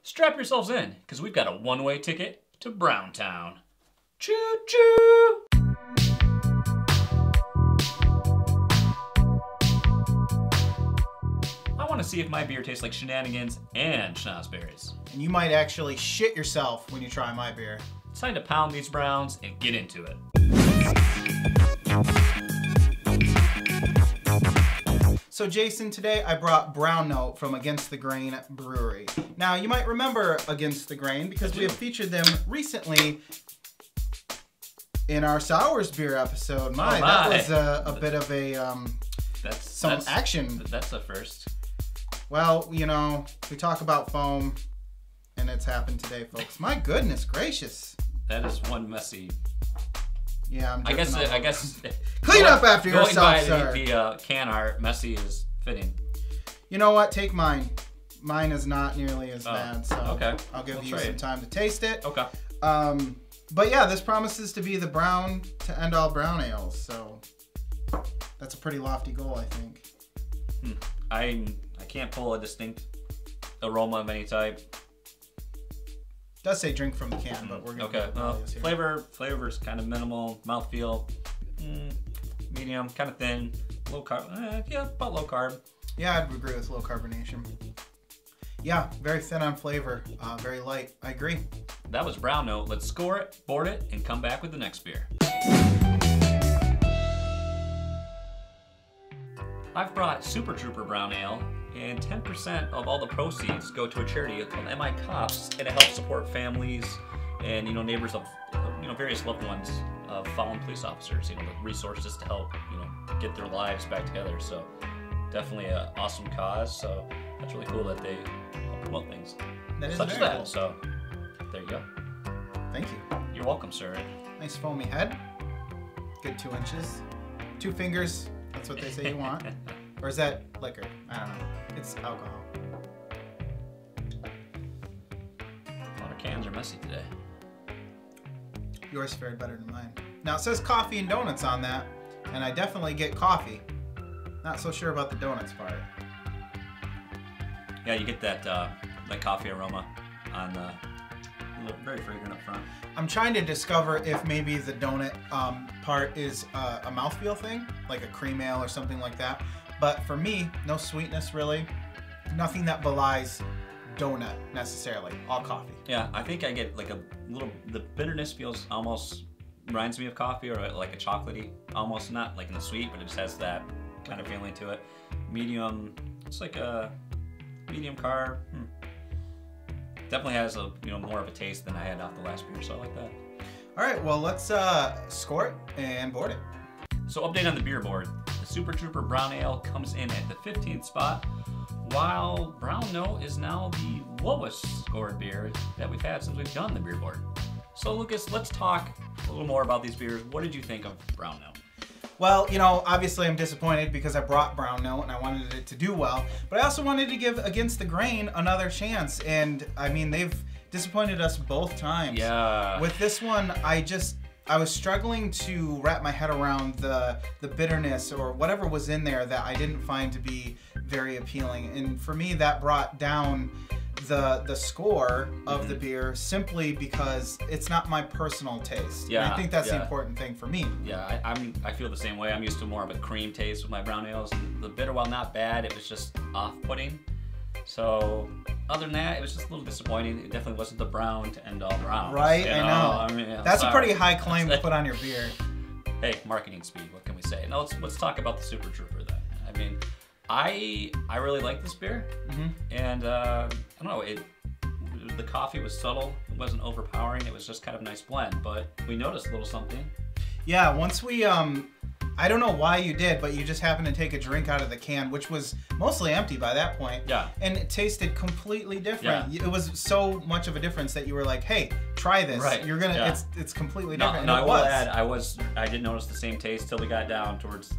Strap yourselves in, because we've got a one-way ticket to Browntown. Choo-choo! I want to see if my beer tastes like shenanigans and schnozberries. And you might actually shit yourself when you try my beer. It's time to pound these browns and get into it. So Jason, today I brought Brown Note from Against the Grain Brewery. Now you might remember Against the Grain because we have featured them recently in our Sours beer episode. That was a bit of a action. That's the first. Well, you know, we talk about foam, and it's happened today, folks. My goodness gracious. That is one messy. Yeah, I guess. Clean up after yourself, sir. The can art, messy is fitting. You know what? Take mine. Mine is not nearly as bad, so okay. I'll give you some time to taste it. Okay. But yeah, this promises to be the brown to end all brown ales, so that's a pretty lofty goal, I think. I can't pull a distinct aroma of any type. It does say drink from the can, but we're gonna flavor's kind of minimal. Mouthfeel, medium, kind of thin, low carb. Yeah, about low carb. Yeah, I'd agree with low carbonation. Yeah, very thin on flavor, very light. I agree. That was Brown Note. Let's score it, board it, and come back with the next beer. I've brought Super Trooper Brown Ale, and 10% of all the proceeds go to a charity called MI Cops, and it helps support families and neighbors of various loved ones of fallen police officers. With resources to help get their lives back together. So definitely an awesome cause. So that's really cool that they help promote things such as that. Cool. So there you go. Thank you. You're welcome, sir. Nice foamy head. Good 2 inches. 2 fingers. That's what they say you want. Or is that liquor? I don't know. It's alcohol. A lot of cans are messy today. Yours fared better than mine. Now it says coffee and donuts on that, and I definitely get coffee. Not so sure about the donuts part. Yeah, you get that coffee aroma on the very fragrant up front. I'm trying to discover if maybe the donut part is a mouthfeel thing, like a cream ale or something like that. But for me, no sweetness really. Nothing that belies donut necessarily. All coffee. Yeah, I think I get like a little, the bitterness reminds me of coffee, or like a chocolatey, almost, not like in the sweet, but it just has that kind of feeling to it. Medium, it's like a medium carb. Definitely has a more of a taste than I had off the last beer, so I like that. All right, well let's score it and board it. So update on the beer board. The Super Trooper Brown Ale comes in at the 15th spot, while Brown Note is now the lowest scored beer that we've had since we've done the beer board. So Lucas, let's talk a little more about these beers. What did you think of Brown Note? Well, obviously I'm disappointed because I brought Brown Note and I wanted it to do well, but I also wanted to give Against the Grain another chance, and I mean, they've disappointed us both times. Yeah. With this one, I was struggling to wrap my head around the bitterness or whatever was in there that I didn't find to be very appealing, and for me that brought down the score of the beer simply because it's not my personal taste. Yeah, and I think that's the important thing for me. Yeah, I feel the same way. I'm used to more of a cream taste with my brown ales. The bitter, while not bad, it was just off-putting. So other than that, it was just a little disappointing. It definitely wasn't the brown to end all browns. Right, I know. I mean, that's a pretty high claim to put on your beer. Hey, marketing speed. What can we say? Now let's talk about the Super Trooper then. I mean, I really like this beer, and I don't know. The coffee was subtle. It wasn't overpowering. It was just kind of a nice blend. But we noticed a little something. Yeah, once we I don't know why you did, but you just happened to take a drink out of the can, which was mostly empty by that point. Yeah. And it tasted completely different. Yeah. It was so much of a difference that you were like, "Hey, try this. Right. You're gonna. Yeah. It's completely different." No, I will add, I did notice the same taste till we got down towards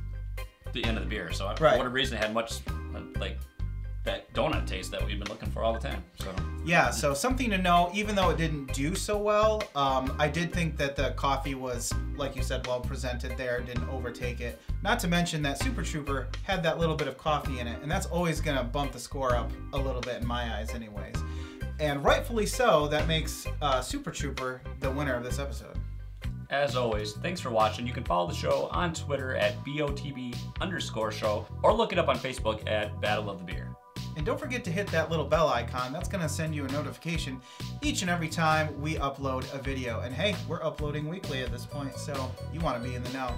the end of the beer. So for whatever reason, it had much like that donut taste that we've been looking for all the time. So yeah, so something to know, even though it didn't do so well, I did think that the coffee was, like you said, well presented there, didn't overtake it. Not to mention that Super Trooper had that little bit of coffee in it, and that's always gonna bump the score up a little bit in my eyes anyways. And rightfully so, that makes Super Trooper the winner of this episode. As always, thanks for watching. You can follow the show on Twitter at BOTB_show or look it up on Facebook at Battle of the Beer. And don't forget to hit that little bell icon. That's going to send you a notification each and every time we upload a video. And hey, we're uploading weekly at this point, so you want to be in the know.